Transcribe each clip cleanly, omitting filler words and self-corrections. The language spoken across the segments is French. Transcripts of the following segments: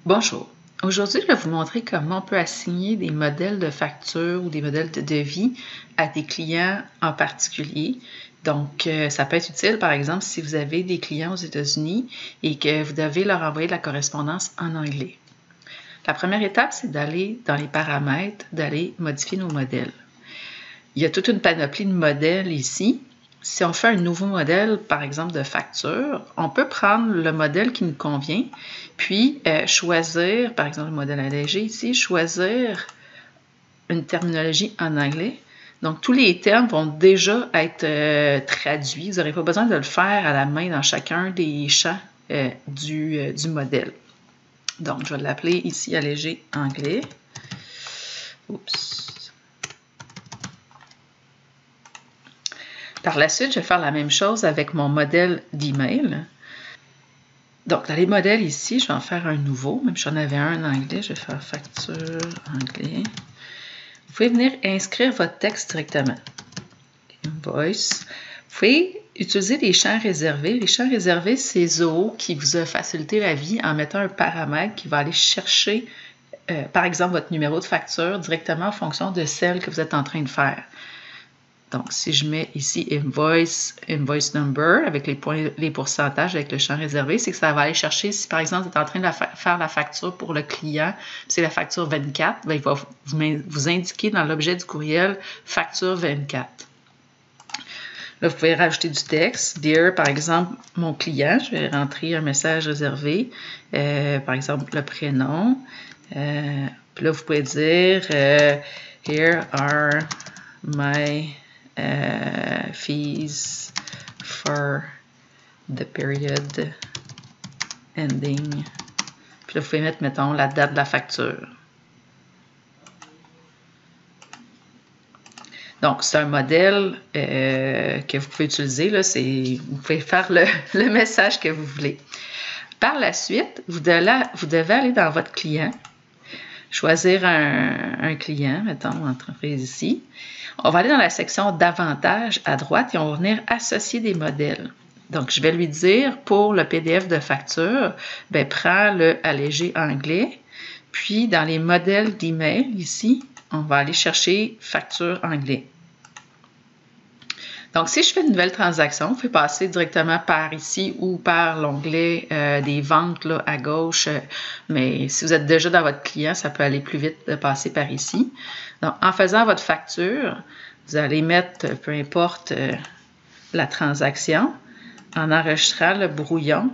Bonjour, aujourd'hui je vais vous montrer comment on peut assigner des modèles de factures ou des modèles de devis à des clients en particulier. Donc, ça peut être utile, par exemple, si vous avez des clients aux États-Unis et que vous devez leur envoyer de la correspondance en anglais. La première étape, c'est d'aller dans les paramètres, d'aller modifier nos modèles. Il y a toute une panoplie de modèles ici. Si on fait un nouveau modèle, par exemple, de facture, on peut prendre le modèle qui nous convient, puis choisir, par exemple, le modèle allégé ici, choisir une terminologie en anglais. Donc, tous les termes vont déjà être traduits. Vous n'aurez pas besoin de le faire à la main dans chacun des champs du modèle. Donc, je vais l'appeler ici allégé anglais. Oups. Par la suite, je vais faire la même chose avec mon modèle d'email. Donc, dans les modèles ici, je vais en faire un nouveau. Même si j'en avais un en anglais, je vais faire facture anglais. Vous pouvez venir inscrire votre texte directement. Invoice. Vous pouvez utiliser les champs réservés. Les champs réservés, c'est Zoho qui vous a facilité la vie en mettant un paramètre qui va aller chercher, par exemple, votre numéro de facture directement en fonction de celle que vous êtes en train de faire. Donc, si je mets ici invoice number avec les pourcentages avec le champ réservé, c'est que ça va aller chercher, si par exemple vous êtes en train de faire la facture pour le client, c'est la facture 24, bien, il va vous indiquer dans l'objet du courriel facture 24. Là, vous pouvez rajouter du texte. Dear, par exemple, mon client, je vais rentrer un message réservé, par exemple le prénom. Puis là, vous pouvez dire Here are my fees for the period ending. Puis là, vous pouvez mettre, mettons, la date de la facture. Donc, c'est un modèle que vous pouvez utiliser. Là, vous pouvez faire le message que vous voulez. Par la suite, vous devez aller dans votre client, choisir un client, mettons, entreprise ici. On va aller dans la section d'avantages à droite et on va venir associer des modèles. Donc, je vais lui dire pour le PDF de facture, ben, prends le allégé anglais. Puis, dans les modèles d'email, ici, on va aller chercher facture anglais. Donc, si je fais une nouvelle transaction, vous pouvez passer directement par ici ou par l'onglet des ventes là, à gauche. Mais si vous êtes déjà dans votre client, ça peut aller plus vite de passer par ici. Donc, en faisant votre facture, vous allez mettre, peu importe la transaction, en enregistrant le brouillon.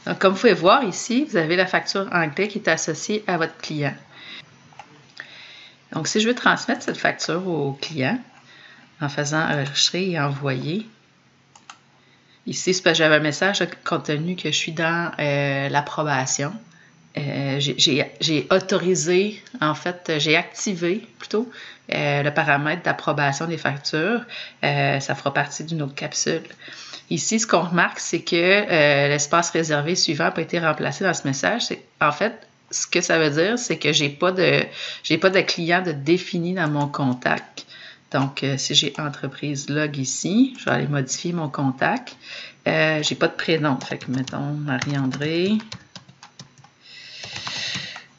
Donc, comme vous pouvez voir ici, vous avez la facture anglais qui est associée à votre client. Donc, si je veux transmettre cette facture au client, en faisant enregistrer et envoyer. Ici, c'est parce que j'avais un message compte tenu que je suis dans l'approbation. J'ai autorisé, en fait, j'ai activé plutôt le paramètre d'approbation des factures. Ça fera partie d'une autre capsule. Ici, ce qu'on remarque, c'est que l'espace réservé suivant n'a pas été remplacé dans ce message. En fait, ce que ça veut dire, c'est que j'ai pas de client de défini dans mon contact. Donc, si j'ai entreprise log ici, je vais aller modifier mon contact. J'ai pas de prénom. Fait que, mettons, Marie-André.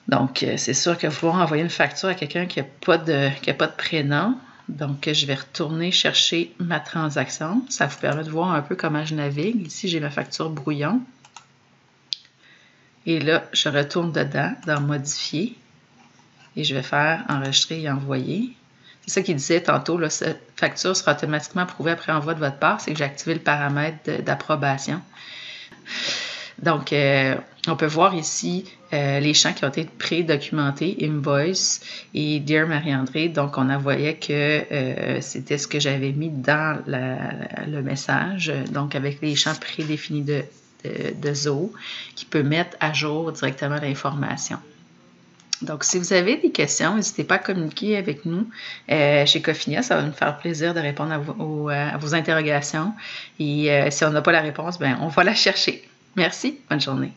Donc, c'est sûr que vouloir envoyer une facture à quelqu'un qui n'a pas de prénom. Donc, je vais retourner chercher ma transaction. Ça vous permet de voir un peu comment je navigue. Ici, j'ai ma facture brouillon. Et là, je retourne dedans, dans Modifier. Et je vais faire Enregistrer et envoyer. C'est ça qu'il disait tantôt, là, cette facture sera automatiquement approuvée après envoi de votre part, c'est que j'ai activé le paramètre d'approbation. Donc, on peut voir ici les champs qui ont été pré-documentés, Invoice et Dear Marie-André. Donc, on voyait que c'était ce que j'avais mis dans le message, donc avec les champs prédéfinis de Zoho, qui peut mettre à jour directement l'information. Donc, si vous avez des questions, n'hésitez pas à communiquer avec nous chez Cofinia. Ça va nous faire plaisir de répondre à vos interrogations. Et si on n'a pas la réponse, ben, on va la chercher. Merci. Bonne journée.